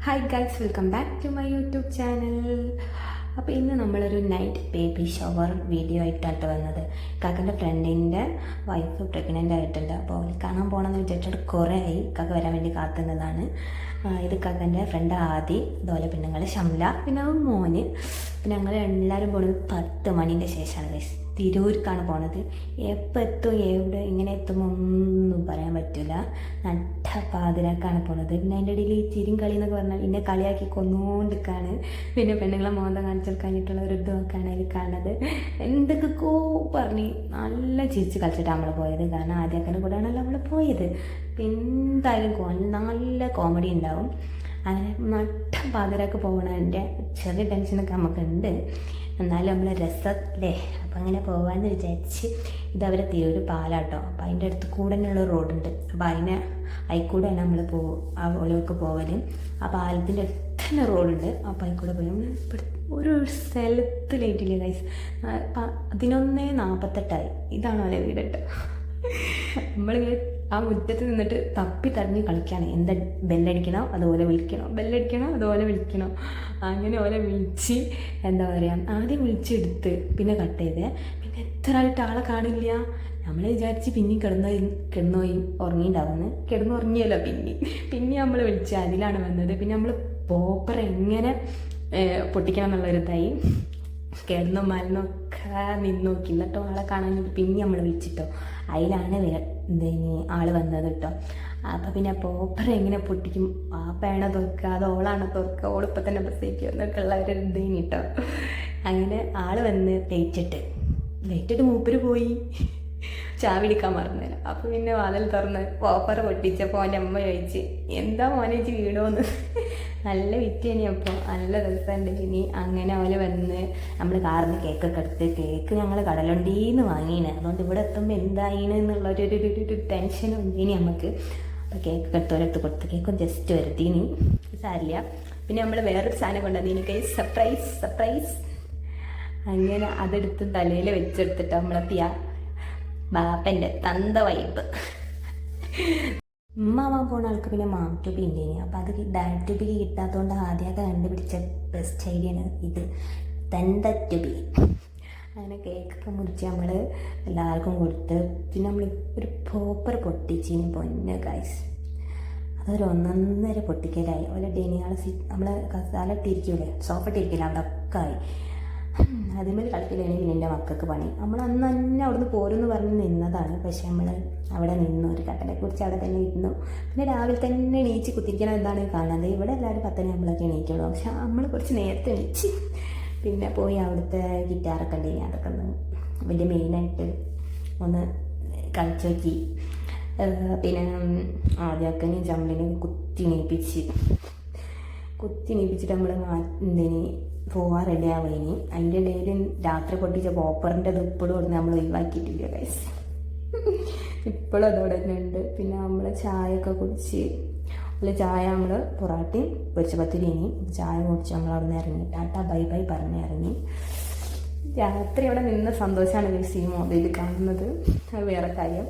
Hi guys, welcome back to my YouTube channel. അപ്പോൾ ഇന്ന് നമ്മളൊരു നൈറ്റ് ബേബി ഷവർ വീഡിയോ ആയിട്ടാണ് വന്നത്. കാക്കൻ്റെ ഫ്രണ്ടിൻ്റെ വൈഫ് പ്രഗ്നൻ്റ് ആയിട്ടുണ്ട്. അപ്പോൾ കാണാൻ പോകണമെന്ന് വിചാരിച്ചിട്ട് കുറേ ആയി കാക്ക വരാൻ വേണ്ടി കാത്തുന്നതാണ്. ഇത് കാക്കൻ്റെ ഫ്രണ്ട് ആദി, അതുപോലെ പെണ്ണുങ്ങൾ ഷംല, പിന്നെ മോന്. പിന്നെ ഞങ്ങൾ എല്ലാവരും പോകുന്നത് 10 മണിൻ്റെ ശേഷമാണ് ഗൈസ്. തിരൂർക്കാണ് പോണത്. എപ്പോൾ എത്തും, എവിടെ ഇങ്ങനെ എത്തുമ്പോൾ ഒന്നും പറയാൻ പറ്റില്ല. നട്ട പാതിരാക്കാണ് പോണത്. പിന്നെ അതിൻ്റെ ഇടയിൽ ചിരിയും കളി എന്നൊക്കെ പറഞ്ഞാൽ ഇന്നെ കളിയാക്കി കൊന്നുകൊണ്ടിരിക്കുകയാണ്. പിന്നെ പെണ്ണുങ്ങളെ മോന്തം കാണിച്ചാൽ കഴിഞ്ഞിട്ടുള്ള ഒരു ഇതൊക്കെയാണ് അതിൽ കാണുന്നത്. എന്തൊക്കെയോ പറഞ്ഞ് നല്ല ചിരിച്ച് കളിച്ചിട്ട് നമ്മൾ പോയത്. കാരണം ആദ്യമൊക്കെ കൂടെയാണല്ലോ നമ്മൾ പോയത്. എന്തായാലും നല്ല കോമഡി ഉണ്ടാവും. അങ്ങനെ നട്ട പാതിരാക്ക് പോകണതിൻ്റെ ചെറിയ ടെൻഷനൊക്കെ നമുക്കുണ്ട്. എന്നാലും നമ്മൾ രസമല്ലേ, അപ്പം അങ്ങനെ പോകാമെന്ന് വിചാരിച്ച്. ഇതവരെ തിരൂർ പാലാട്ടോ. അപ്പം അതിൻ്റെ അടുത്ത് കൂടെ തന്നെയുള്ള റോഡുണ്ട്. അപ്പോൾ അതിൽക്കൂടെ തന്നെ നമ്മൾ ഒളിവൊക്കെ പോകൽ. ആ പാലത്തിൻ്റെ അടുത്ത് തന്നെ റോഡുണ്ട്. അപ്പോൾ അതിൽക്കൂടെ പോയി നമ്മൾ ഒരു സ്ഥലത്ത് ലേറ്റില്ല ഗൈസ്. 11:48 ഇതാണ് അവരെ വീടിട്ട്. നമ്മളിങ്ങനെ ആ മുറ്റത്ത് നിന്നിട്ട് തപ്പി തടഞ്ഞ് കളിക്കുകയാണ്. എന്താ ബെല്ലടിക്കണോ അതുപോലെ വിളിക്കണോ, ബെല്ലടിക്കണോ അതുപോലെ വിളിക്കണോ, അങ്ങനെ ഓലെ വിളിച്ച് എന്താ പറയുക, ആദ്യം വിളിച്ചെടുത്ത് പിന്നെ കട്ട് ചെയ്തേ. പിന്നെ എത്ര ആയിട്ട് ആളെ കാണില്ല. നമ്മൾ വിചാരിച്ച് പിന്നെയും കിടന്നുപോയി ഉറങ്ങിയിട്ടുണ്ടാവുന്നത്. കിടന്നുറങ്ങിയല്ലോ പിന്നെ നമ്മൾ വിളിച്ച് അതിലാണ് വന്നത്. പിന്നെ നമ്മൾ പോപ്പർ എങ്ങനെ പൊട്ടിക്കണം എന്നുള്ളൊരിതായി. കിടന്നോ മലന്നൊക്കെ നിന്ന് നോക്കി. എന്നിട്ടോ ആളെ കാണാൻ പിന്നെ നമ്മൾ വിളിച്ചിട്ടോ. അതിലാണ് ആൾ വന്നത് കേട്ടോ. അപ്പം പിന്നെ പോപ്പർ എങ്ങനെ പൊട്ടിക്കും, ആ പേണ തുറക്കുക, അത് ഓളാണോ തുറക്കുക, ഓളിപ്പോൾ തന്നെ പ്രസവിക്കുക എന്നൊക്കെ ഉള്ള ഒരു ഇതേനി കേട്ടോ. അങ്ങനെ ആൾ വന്ന് ലൈറ്റിട്ട് മൂപ്പര് പോയി ചാവിടിക്കാൻ മറന്നുതരാം. അപ്പം പിന്നെ വാതിൽ തുറന്ന് പോപ്പർ പൊട്ടിച്ചപ്പോൾ അവൻ്റെ അമ്മ ചോദിച്ച് എന്താ മോനേച്ച് വീണോന്ന്. നല്ല വിറ്റേനി. അപ്പോൾ നല്ല രസമുണ്ട്. ഇനി അങ്ങനെ അവര് വന്ന് നമ്മൾ കാറിന് കേക്കൊക്കെ എടുത്ത്, കേക്ക് ഞങ്ങൾ കടലുണ്ടീന്ന് വാങ്ങിയാണ്. അതുകൊണ്ട് ഇവിടെ എത്തുമ്പോൾ എന്തായിന് എന്നുള്ളൊരു ടെൻഷനും ഇനി നമുക്ക്. അപ്പോൾ കേക്കൊക്കെ എടുത്തോരെടുത്ത് കൊടുത്ത് കേക്കും ജസ്റ്റ് വരുത്തീനി, സാരില്ല. പിന്നെ നമ്മൾ വേറൊരു സാധനം കൊണ്ടുവന്നീനി കേസ് സർപ്രൈസ്. അങ്ങനെ അതെടുത്ത് തലയിൽ വെച്ചെടുത്തിട്ട് നമ്മളെ ബാപ്പൻ്റെ തന്ത വൈബ്. ഉമ്മാവാൻ പോകുന്ന ആൾക്ക് പിന്നെ മാം ട്യൂബി ഉണ്ടേനി. അപ്പോൾ അത് ഡാഡ് ട്യൂബിൽ കിട്ടാത്തതുകൊണ്ട് ആദ്യമൊക്കെ കണ്ടുപിടിച്ച ബെസ്റ്റ് ഐഡിയ ആണ് ഇത്, തന്ത ട്യൂബി. അങ്ങനെ കേക്കൊക്കെ മുറിച്ച് നമ്മൾ എല്ലാവർക്കും കൊടുത്ത്. പിന്നെ നമ്മൾ ഒരു പോപ്പർ പൊട്ടിച്ചിന് പൊന്നെ ഗൈസ്. അതൊരു 1.5 പൊട്ടിക്കലായി. അതുപോലെ ഡെനിയാളെ നമ്മൾ കസാല ഇട്ടിരിക്കൂലേ, സോഫ ഇട്ടിരിക്കില്ല, അവിടെ ഒക്കെ ആയി. അതിന്മേൽ കളിക്കലാണെങ്കിൽ എൻ്റെ മക്കൾക്ക് പണി. നമ്മൾ അന്ന് തന്നെ അവിടുന്ന് പോരെന്ന് പറഞ്ഞ് നിന്നതാണ്. പക്ഷെ നമ്മൾ അവിടെ നിന്നു, ഒരു കട്ടനെ കുറിച്ച് അവിടെ തന്നെ ഇരുന്നു. പിന്നെ രാവിലെ തന്നെ എണീച്ച് കുത്തിരിക്കണം എന്താണ് കാണുന്നത്. ഇവിടെ എല്ലാവരും 10 നമ്മളൊക്കെ എണീറ്റുള്ളൂ. പക്ഷെ നമ്മൾ കുറച്ച് നേരത്തെ എണീച്ച് പിന്നെ പോയി അവിടുത്തെ ഗിറ്റാറൊക്കെ ഉണ്ടെങ്കിൽ അതൊക്കെ ഒന്ന് വലിയ മെയിനായിട്ട് ഒന്ന് കളിച്ചു നോക്കി. പിന്നെ ആദ്യമൊക്കെ ചമ്മലിനെ കുത്തി നീപ്പിച്ചിട്ട് നമ്മൾ എന്തേനി പോവാൻ റെഡി ആവുകയിനി. അതിൻ്റെ ഇടയിൽ രാത്രി പൊട്ടിച്ച പോപ്പറിൻ്റെ ഇത് ഇപ്പോഴും നമ്മൾ ഒഴിവാക്കിയിട്ടില്ല ഗൈസ്. ഇപ്പോഴും അതോടെ തന്നെ ഉണ്ട്. പിന്നെ നമ്മൾ ചായയൊക്കെ കുടിച്ച്, ചായ നമ്മൾ പൊറാട്ടയും പൊരിച്ച പത്തിരിനി ചായ കുടിച്ച് നമ്മൾ അവിടെ നിന്ന് ഇറങ്ങി. ടാറ്റ ബൈ ബൈ പറഞ്ഞ് ഇറങ്ങി. രാത്രി അവിടെ നിന്ന് സന്തോഷമാണ് ഗൈസ് ഈ മൊബൈൽ കാണുന്നത്. അത് വേറെ കാര്യം.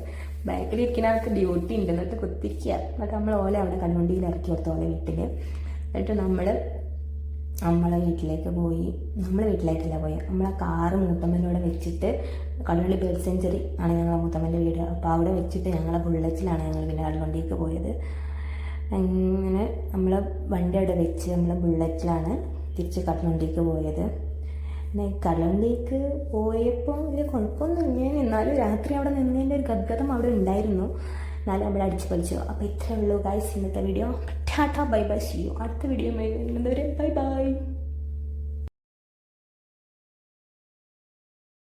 ബാക്കിൽ ഇരിക്കുന്ന ആൾക്ക് ഡ്യൂട്ടി ഉണ്ട്. എന്നിട്ട് കുത്തിരിക്കുക. എന്നിട്ട് നമ്മൾ അവിടെ കൺവണ്ടിയിൽ ഇറക്കി കൊടുത്തു വീട്ടിൽ. എന്നിട്ട് നമ്മളെ വീട്ടിലേക്ക് പോയി. നമ്മളെ വീട്ടിലേക്കല്ല പോയി, നമ്മളെ കാറ് മൂത്തമ്മേനോടെ വെച്ചിട്ട് കടലുള്ളി ബേർഡ് സെഞ്ചുറി ആണ് ഞങ്ങളെ മൂത്തമ്മൻ്റെ വീട്. അപ്പോൾ അവിടെ വെച്ചിട്ട് ഞങ്ങളെ ബുള്ളറ്റിലാണ് ഞങ്ങൾ പിന്നെ കടലുണ്ടിക്ക് പോയത്. അങ്ങനെ നമ്മൾ വണ്ടി അവിടെ വെച്ച് നമ്മൾ ബുള്ളറ്റിലാണ് തിരിച്ച് കടലുണ്ടിക്ക് പോയത്. പിന്നെ കടലുണ്ടിക്ക് പോയപ്പോൾ വലിയ കുഴപ്പമൊന്നുമില്ല. എന്നാലും രാത്രി അവിടെ നിന്നതിൻ്റെ ഒരു ഗദ്ഗതം അവിടെ ഉണ്ടായിരുന്നു. എന്നാലും നമ്മൾ അടിച്ച് പൊളിച്ചു. അപ്പോൾ ഇത്രയേ ഉള്ളൂ ഗൈസ് ഇന്നത്തെ video. Tata bye bye, see you. അടുത്ത വീഡിയോ വരുന്നതുവരെ ബൈ ബൈ.